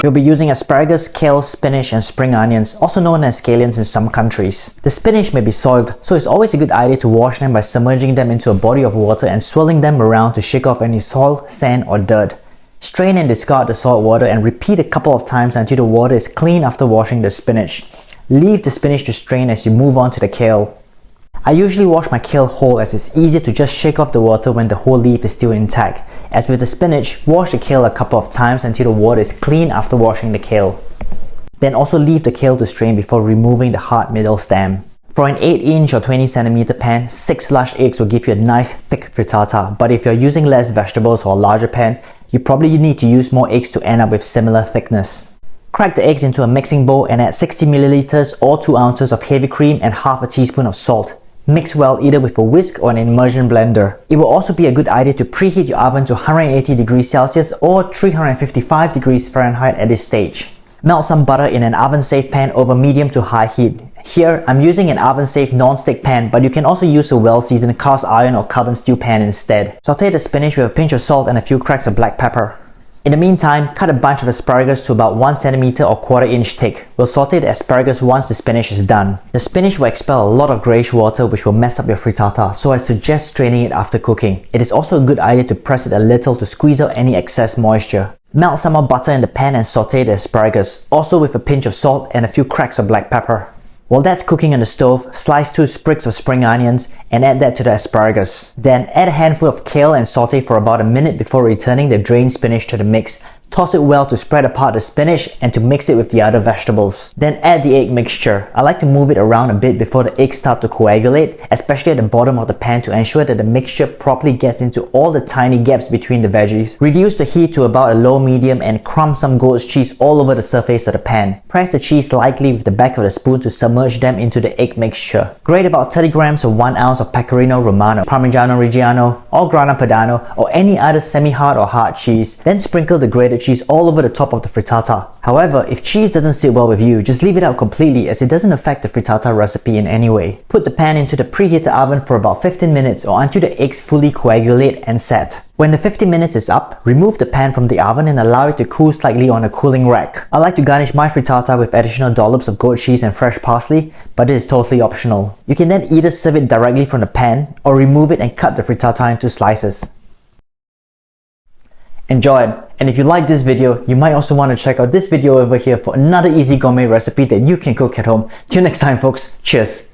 We'll be using asparagus, kale, spinach, and spring onions, also known as scallions in some countries. The spinach may be soiled, so it's always a good idea to wash them by submerging them into a body of water and swirling them around to shake off any soil, sand, or dirt. Strain and discard the salt water and repeat a couple of times until the water is clean after washing the spinach. Leave the spinach to strain as you move on to the kale. I usually wash my kale whole as it's easier to just shake off the water when the whole leaf is still intact. As with the spinach, wash the kale a couple of times until the water is clean after washing the kale. Then also leave the kale to strain before removing the hard middle stem. For an 8-inch or 20cm pan, 6 large eggs will give you a nice thick frittata, but if you're using less vegetables or a larger pan, you probably need to use more eggs to end up with similar thickness. Crack the eggs into a mixing bowl and add 60 ml or 2 ounces of heavy cream and half a teaspoon of salt. Mix well either with a whisk or an immersion blender. It will also be a good idea to preheat your oven to 180 degrees Celsius or 355 degrees Fahrenheit at this stage. Melt some butter in an oven-safe pan over medium to high heat. Here, I'm using an oven-safe non-stick pan, but you can also use a well-seasoned cast iron or carbon steel pan instead. Sauté the spinach with a pinch of salt and a few cracks of black pepper. In the meantime, cut a bunch of asparagus to about 1 cm or 1/4 inch thick. We'll sauté the asparagus once the spinach is done. The spinach will expel a lot of greyish water which will mess up your frittata, so I suggest straining it after cooking. It is also a good idea to press it a little to squeeze out any excess moisture. Melt some more butter in the pan and sauté the asparagus, also with a pinch of salt and a few cracks of black pepper. While that's cooking on the stove, slice 2 sprigs of spring onions and add that to the asparagus. Then add a handful of kale and sauté for about a minute before returning the drained spinach to the mix. Toss it well to spread apart the spinach and to mix it with the other vegetables. Then add the egg mixture. I like to move it around a bit before the eggs start to coagulate, especially at the bottom of the pan to ensure that the mixture properly gets into all the tiny gaps between the veggies. Reduce the heat to about a low-medium and crumb some goat's cheese all over the surface of the pan. Press the cheese lightly with the back of the spoon to submerge them into the egg mixture. Grate about 30 grams or 1 ounce of Pecorino Romano, Parmigiano Reggiano, or Grana Padano, or any other semi-hard or hard cheese. Then sprinkle the grated cheese all over the top of the frittata. However, if cheese doesn't sit well with you, just leave it out completely as it doesn't affect the frittata recipe in any way. Put the pan into the preheated oven for about 15 minutes or until the eggs fully coagulate and set. When the 15 minutes is up, remove the pan from the oven and allow it to cool slightly on a cooling rack. I like to garnish my frittata with additional dollops of goat cheese and fresh parsley, but it is totally optional. You can then either serve it directly from the pan or remove it and cut the frittata into slices. Enjoy it! And if you like this video, you might also want to check out this video over here for another easy gourmet recipe that you can cook at home. Till next time folks, cheers!